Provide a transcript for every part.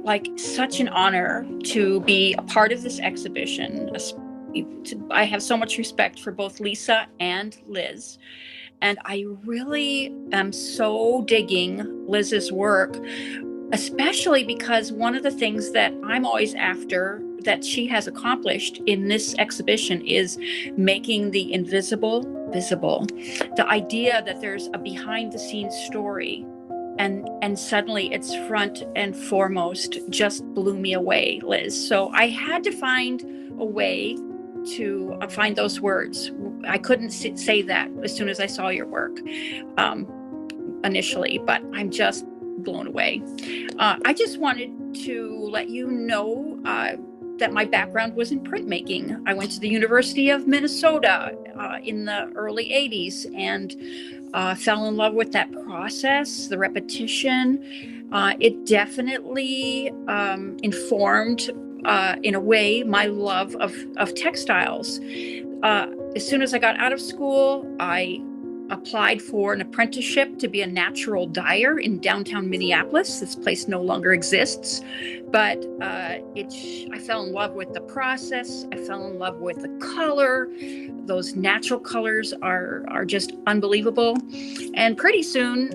like such an honor to be a part of this exhibition. I have so much respect for both Lisa and Liz. And I really am so digging Liz's work, especially because one of the things that I'm always after that she has accomplished in this exhibition is making the invisible visible. The idea that there's a behind the scenes story and suddenly it's front and foremost just blew me away, Liz. So I had to find a way to find those words. I couldn't say that as soon as I saw your work initially, but I'm just blown away. I just wanted to let you know that my background was in printmaking. I went to the University of Minnesota in the early 80s and fell in love with that process, the repetition. It definitely informed, in a way, my love of textiles. As soon as I got out of school, I applied for an apprenticeship to be a natural dyer in downtown Minneapolis. This place no longer exists, but I fell in love with the process. I fell in love with the color. Those natural colors are just unbelievable. And pretty soon,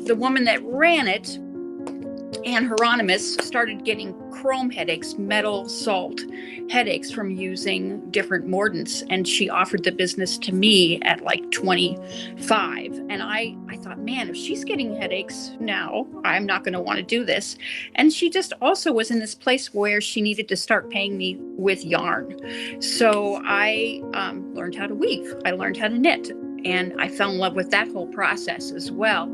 the woman that ran it, Anne Hieronymus, started getting chrome headaches, metal salt headaches from using different mordants. And she offered the business to me at like 25. And I thought, man, if she's getting headaches now, I'm not going to want to do this. And she just also was in this place where she needed to start paying me with yarn. So I learned how to weave. I learned how to knit. And I fell in love with that whole process as well.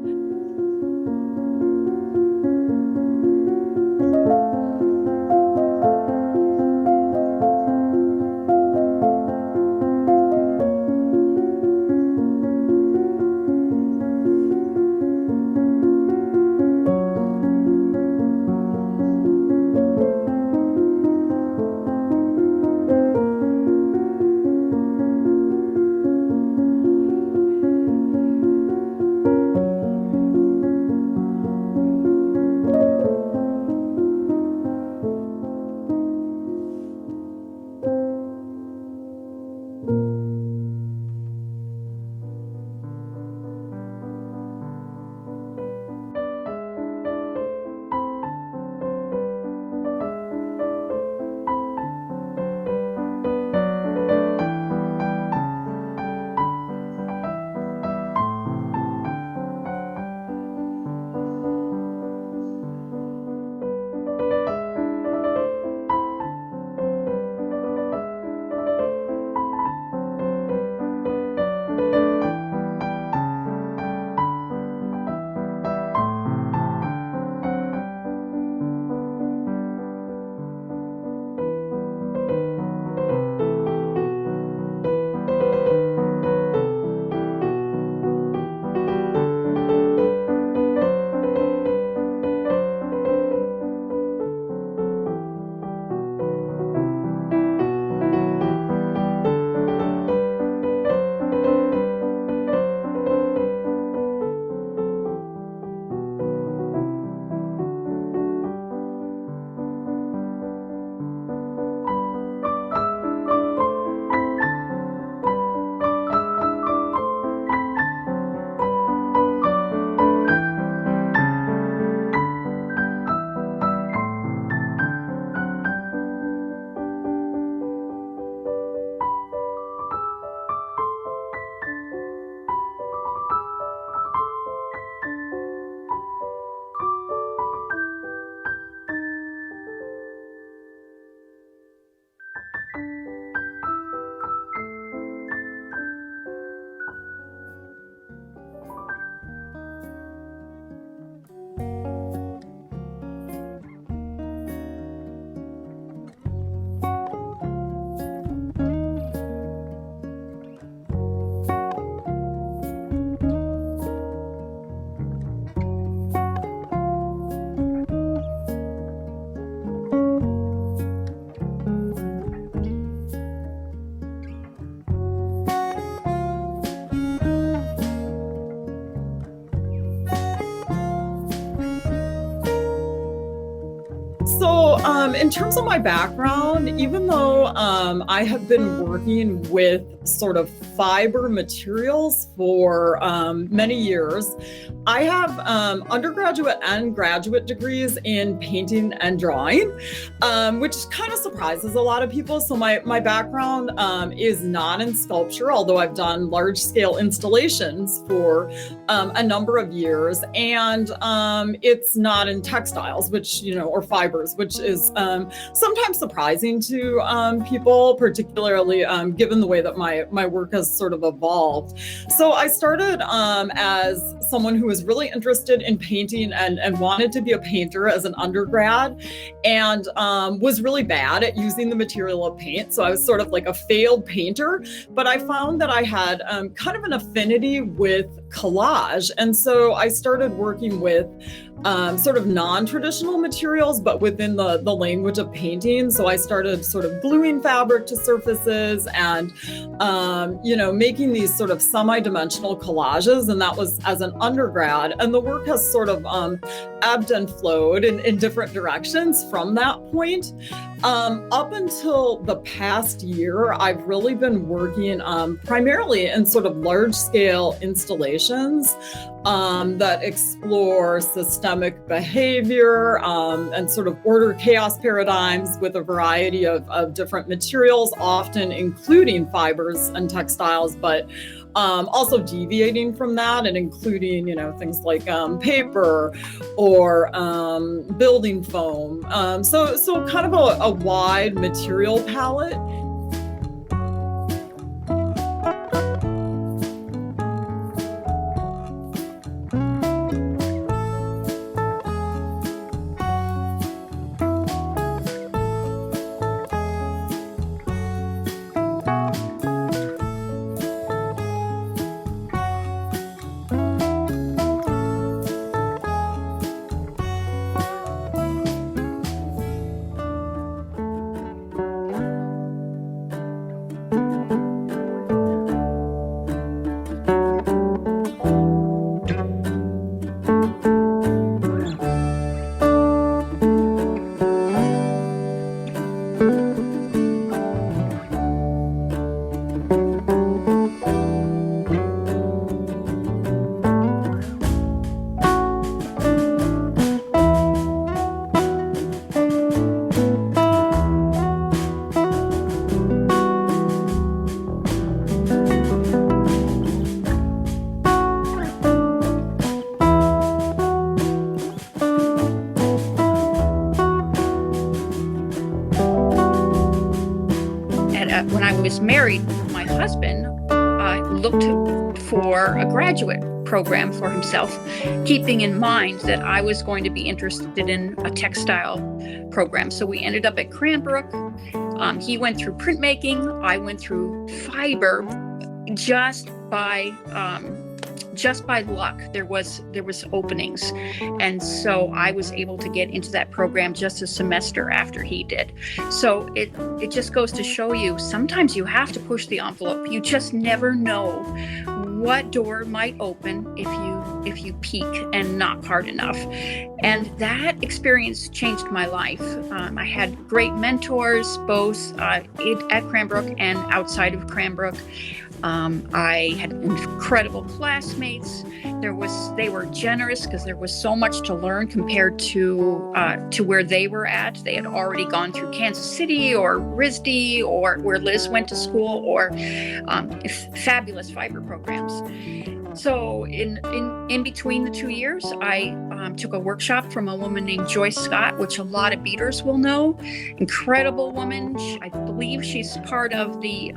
In terms of my background, even though I have been working with sort of fiber materials for many years, I have undergraduate and graduate degrees in painting and drawing, which kind of surprises a lot of people. So my background is not in sculpture, although I've done large-scale installations for a number of years, and it's not in textiles, which, or fibers, which is sometimes surprising to people, particularly given the way that my work has sort of evolved. So I started as someone who was really interested in painting and wanted to be a painter as an undergrad, and was really bad at using the material of paint. So I was sort of like a failed painter, but I found that I had kind of an affinity with collage. And so I started working with sort of non-traditional materials, but within the language of painting. So I started sort of gluing fabric to surfaces and, making these sort of semi-dimensional collages. And that was as an undergrad. And the work has sort of ebbed and flowed in different directions from that point. Up until the past year, I've really been working primarily in sort of large-scale installations that explore systemic behavior and sort of order chaos paradigms with a variety of different materials, often including fibers and textiles, but also deviating from that and including, things like paper or building foam. So kind of a wide material palette. When I was married, my husband looked for a graduate program for himself, keeping in mind that I was going to be interested in a textile program. So we ended up at Cranbrook. He went through printmaking. I went through fiber. Just by luck, there was openings, and so I was able to get into that program just a semester after he did. So it just goes to show you, sometimes you have to push the envelope. You just never know what door might open if you peek and knock hard enough. And that experience changed my life. I had great mentors, both at Cranbrook and outside of Cranbrook. I had incredible classmates. They were generous because there was so much to learn compared to where they were at. They had already gone through Kansas City or RISD or where Liz went to school, or fabulous fiber programs. So in between the 2 years, I took a workshop from a woman named Joyce Scott, which a lot of beaters will know. Incredible woman. I believe she's part of the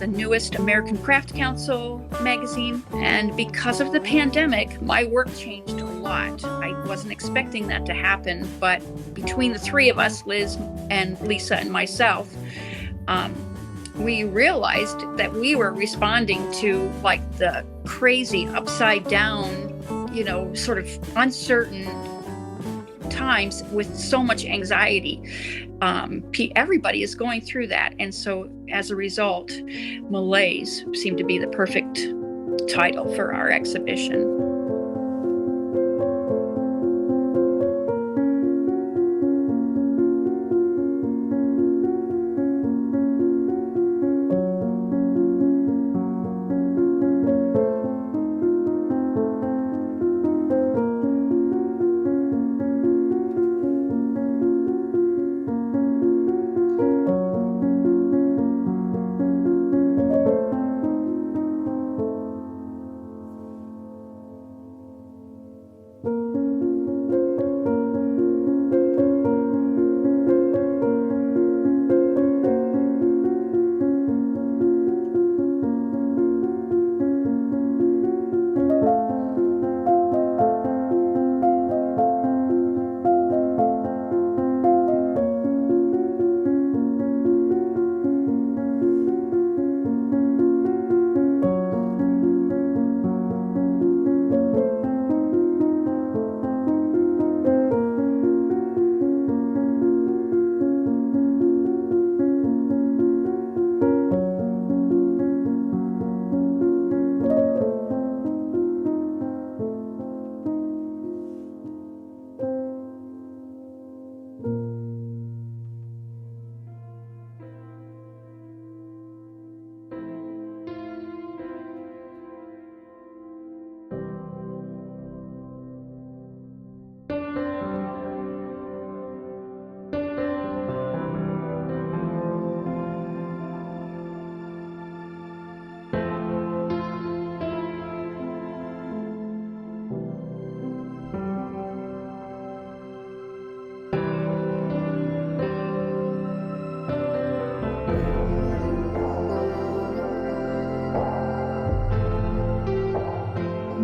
newest American Craft Council magazine. And because of the pandemic, my work changed a lot. I wasn't expecting that to happen, but between the three of us, Liz and Lisa and myself, we realized that we were responding to like the crazy upside down, sort of uncertain times with so much anxiety. Everybody is going through that. And so as a result, Malaise seemed to be the perfect title for our exhibition.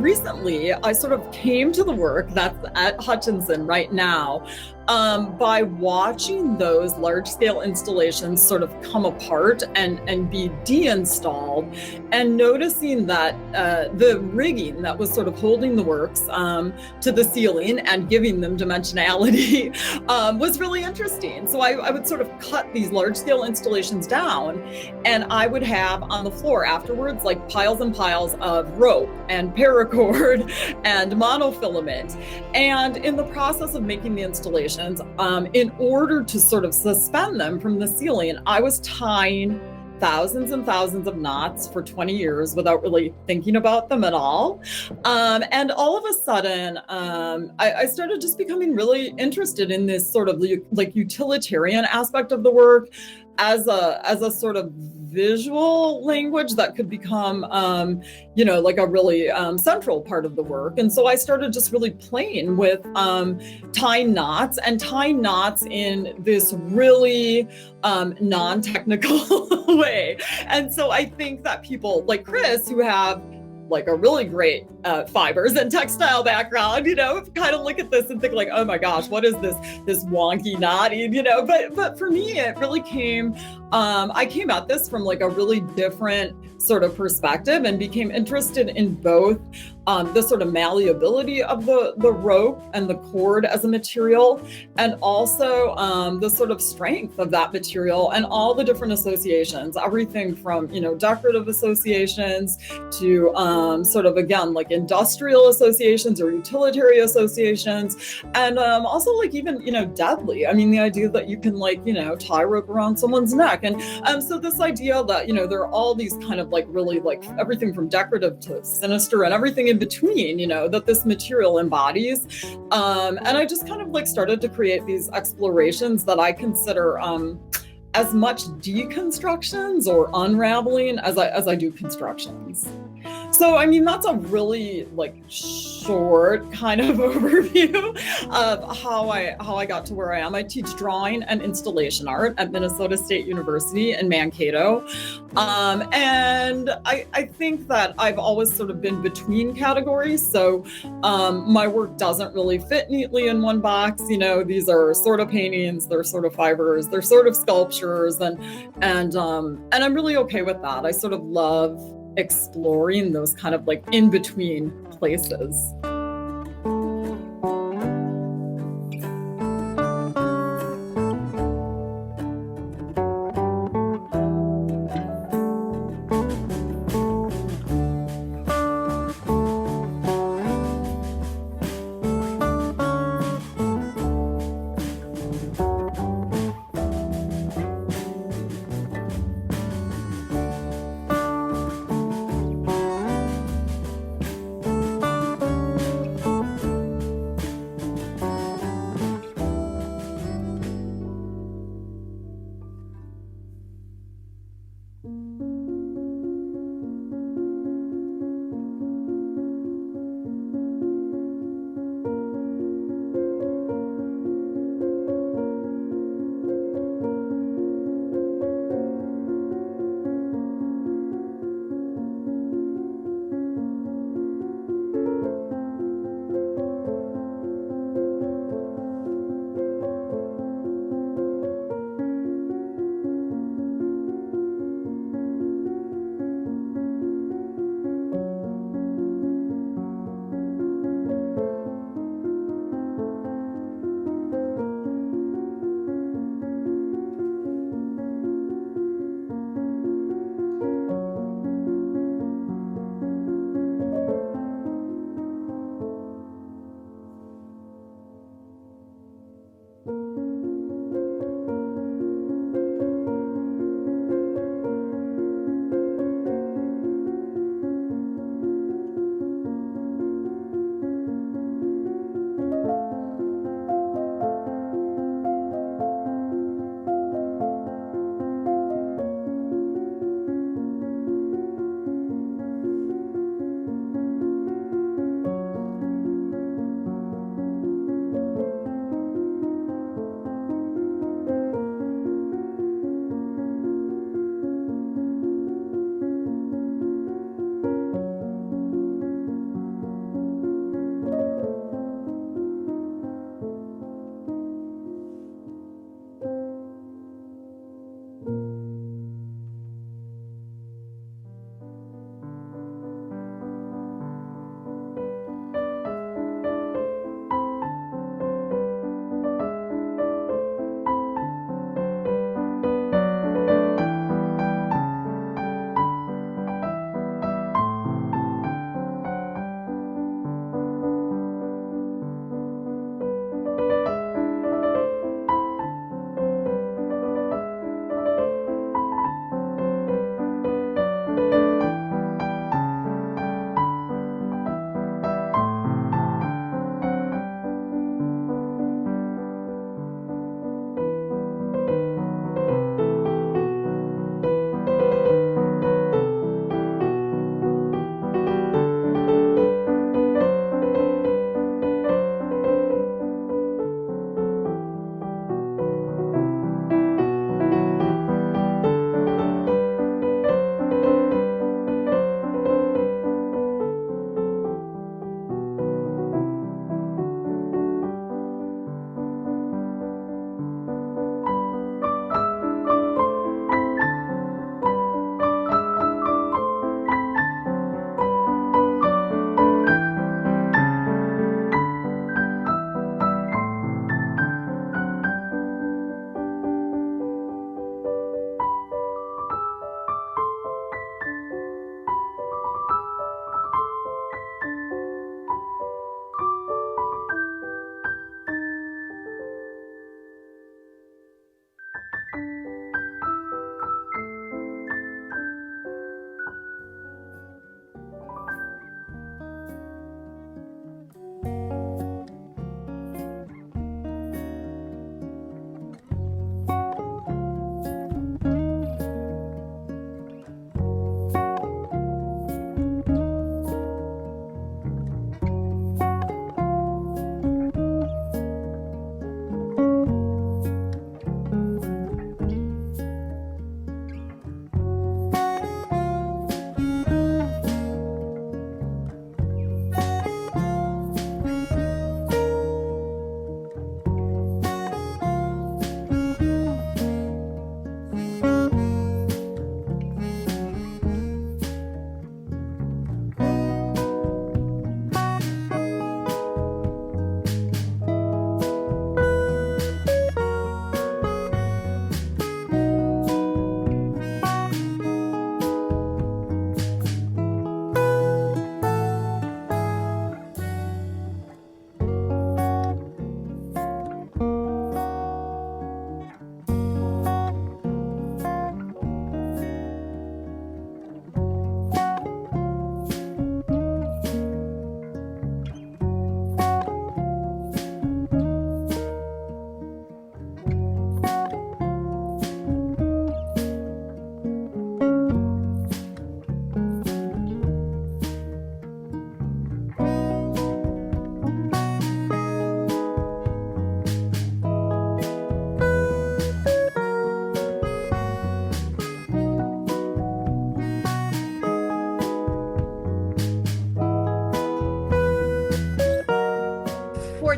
recently, I sort of came to the work that's at Hutchinson right now by watching those large-scale installations sort of come apart and be deinstalled, and noticing that the rigging that was sort of holding the works to the ceiling and giving them dimensionality was really interesting. So I would sort of cut these large-scale installations down, and I would have on the floor afterwards like piles and piles of rope and paracord and monofilament. And in the process of making the installation, in order to sort of suspend them from the ceiling, I was tying thousands and thousands of knots for 20 years without really thinking about them at all. And all of a sudden, I started just becoming really interested in this sort of like utilitarian aspect of the work as a sort of visual language that could become, like a really central part of the work. And so I started just really playing with tying knots in this really non-technical way. And so I think that people like Chris, who have like a really great fibers and textile background, kind of look at this and think like, oh my gosh, what is this wonky knotty, but for me, it really came, I came at this from like a really different sort of perspective and became interested in both the sort of malleability of the rope and the cord as a material, and also the sort of strength of that material and all the different associations, everything from, decorative associations to sort of, again, like industrial associations or utilitarian associations, and also like even, deadly. I mean, the idea that you can like, tie rope around someone's neck. And so this idea that, there are all these kind of like really like everything from decorative to sinister and everything in between, that this material embodies. And I just kind of like started to create these explorations that I consider as much deconstructions or unraveling as I do constructions. So, I mean, that's a really like short kind of overview of how I got to where I am. I teach drawing and installation art at Minnesota State University in Mankato. And I think that I've always sort of been between categories. So my work doesn't really fit neatly in one box. These are sort of paintings, they're sort of fibers, they're sort of sculptures, and I'm really okay with that. I sort of love exploring those kind of like in between places.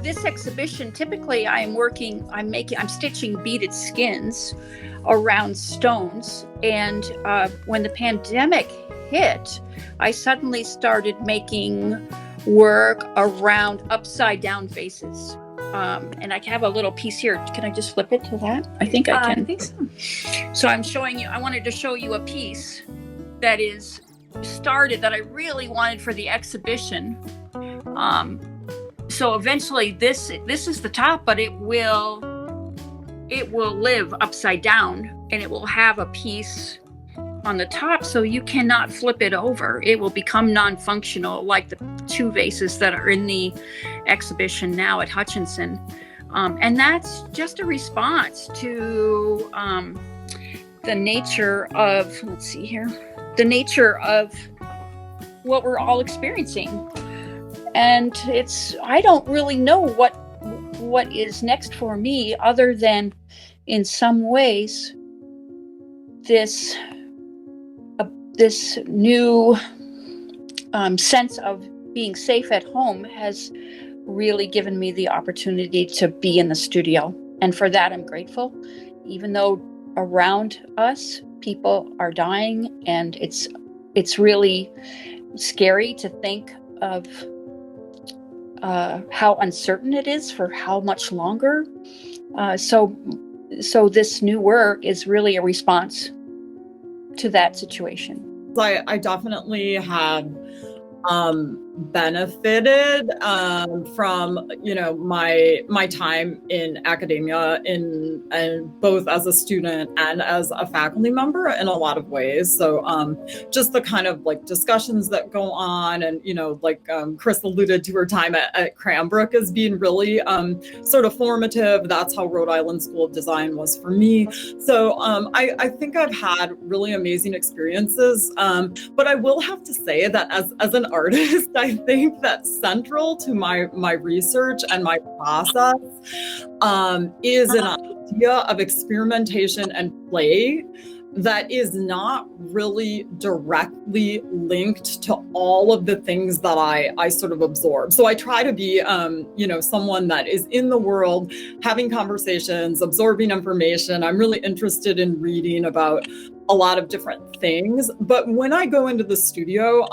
this exhibition, typically I'm stitching beaded skins around stones. And when the pandemic hit, I suddenly started making work around upside down faces. And I have a little piece here. Can I just flip it to that? I think I can. I think so. So I wanted to show you a piece that is started that I really wanted for the exhibition. So eventually this is the top, but it will live upside down, and it will have a piece on the top, so you cannot flip it over. It will become non-functional, like the two vases that are in the exhibition now at Hutchinson. And that's just a response to the nature of, the nature of what we're all experiencing. And I don't really know what is next for me, other than in some ways this new sense of being safe at home has really given me the opportunity to be in the studio. And for that, I'm grateful, even though around us people are dying, and it's really scary to think of how uncertain it is for how much longer. So this new work is really a response to that situation. I definitely have benefited from my time in academia, and both as a student and as a faculty member in a lot of ways. So just the kind of like discussions that go on, and Chris alluded to her time at Cranbrook as being really sort of formative. That's how Rhode Island School of Design was for me. So I think I've had really amazing experiences, but I will have to say that as an artist, I think that central to my research and my process is an idea of experimentation and play that is not really directly linked to all of the things that I sort of absorb. So I try to be, someone that is in the world, having conversations, absorbing information. I'm really interested in reading about a lot of different things. But when I go into the studio,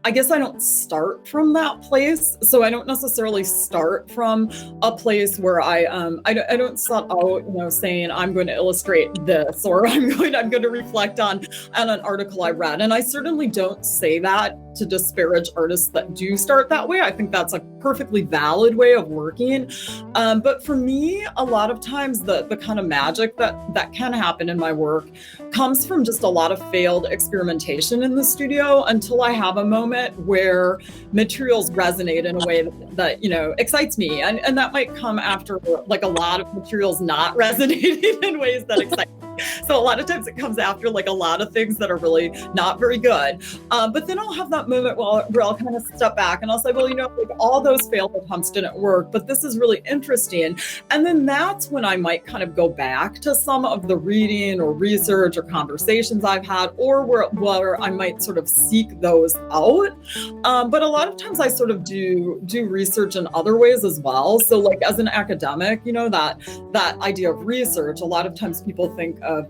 I guess I don't start from that place. So I don't necessarily start from a place where I don't start out, saying I'm going to illustrate this, or I'm going to reflect on an article I read. And I certainly don't say that to disparage artists that do start that way. I think that's a perfectly valid way of working. But for me, a lot of times the kind of magic that can happen in my work comes from just a lot of failed experimentation in the studio, until I have a moment where materials resonate in a way that excites me. And that might come after like a lot of materials not resonating in ways that excite me. So a lot of times it comes after like a lot of things that are really not very good. But then I'll have that moment where I'll kind of step back and I'll say, well, like all those failed attempts didn't work, but this is really interesting. And then that's when I might kind of go back to some of the reading or research or conversations I've had, or where I might sort of seek those out. But a lot of times I sort of do research in other ways as well. So like as an academic, that idea of research, a lot of times people think of,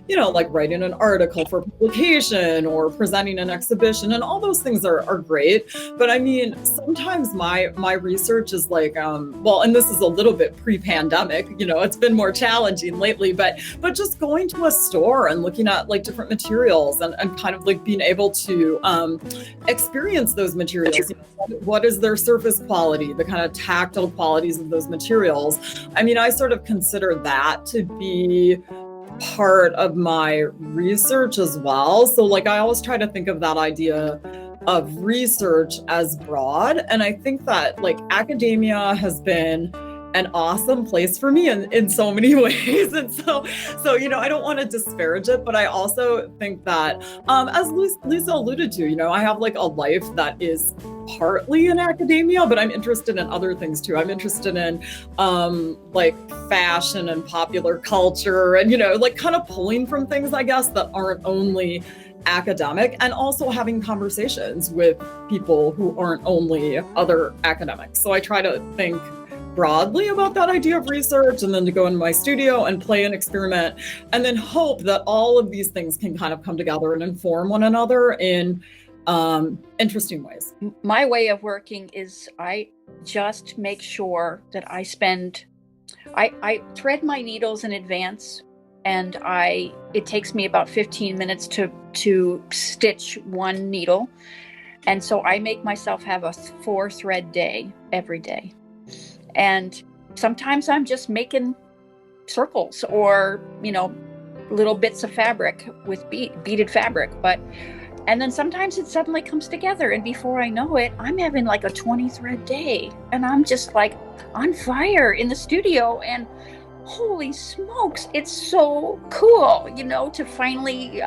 like writing an article for publication or presenting an exhibition, and all those things are great. But I mean, sometimes my research is like, and this is a little bit pre-pandemic, it's been more challenging lately, but just going to a store and looking at like different materials and kind of like being able to experience those materials. What is their surface quality, the kind of tactile qualities of those materials? I mean, I sort of consider that to be part of my research as well. So like I always try to think of that idea of research as broad. And I think that like academia has been an awesome place for me in so many ways. And so I don't want to disparage it, but I also think that, as Lisa alluded to, I have like a life that is partly in academia, but I'm interested in other things too. I'm interested in like fashion and popular culture, and like kind of pulling from things, I guess, that aren't only academic, and also having conversations with people who aren't only other academics. So I try to think broadly about that idea of research, and then to go in my studio and play and experiment, and then hope that all of these things can kind of come together and inform one another in interesting ways. My way of working is I just make sure that I thread my needles in advance, and it takes me about 15 minutes to stitch one needle. And so I make myself have a 4-thread day every day. And sometimes I'm just making circles or, little bits of fabric with beaded fabric. And then sometimes it suddenly comes together. And before I know it, I'm having like a 20-thread day. And I'm just like on fire in the studio. And holy smokes, it's so cool, to finally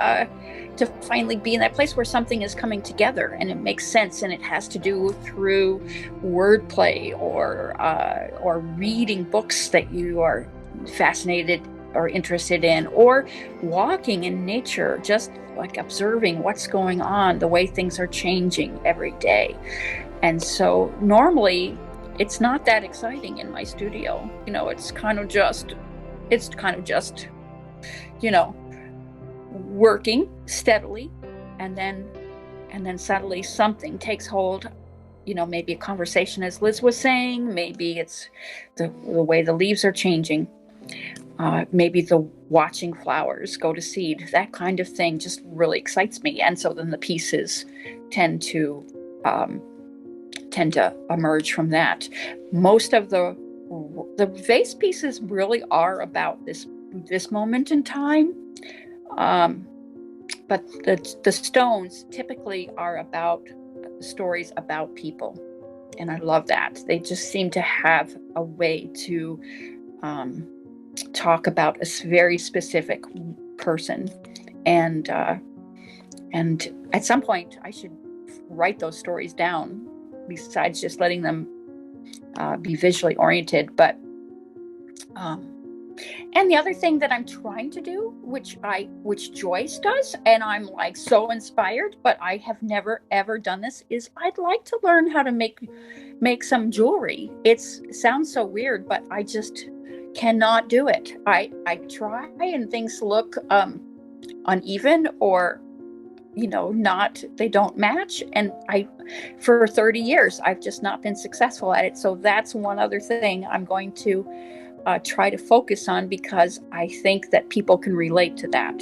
be in that place where something is coming together and it makes sense, and it has to do through wordplay or reading books that you are fascinated or interested in, or walking in nature, just like observing what's going on, the way things are changing every day. And so normally it's not that exciting in my studio. It's kind of just, working steadily, and then suddenly something takes hold. Maybe a conversation, as Liz was saying, maybe it's the way the leaves are changing, maybe the watching flowers go to seed. That kind of thing just really excites me. And so then the pieces tend to emerge from that. Most of the vase pieces really are about this moment in time, but the stones typically are about stories about people, and I love that. They just seem to have a way to talk about a very specific person, and at some point I should write those stories down, besides just letting them be visually oriented. But and the other thing that I'm trying to do, which Joyce does, and I'm like so inspired, but I have never ever done this, is I'd like to learn how to make some jewelry. It sounds so weird, but I just cannot do it. I try, and things look uneven, or they don't match. And for 30 years, I've just not been successful at it. So that's one other thing I'm going to try to focus on, because I think that people can relate to that.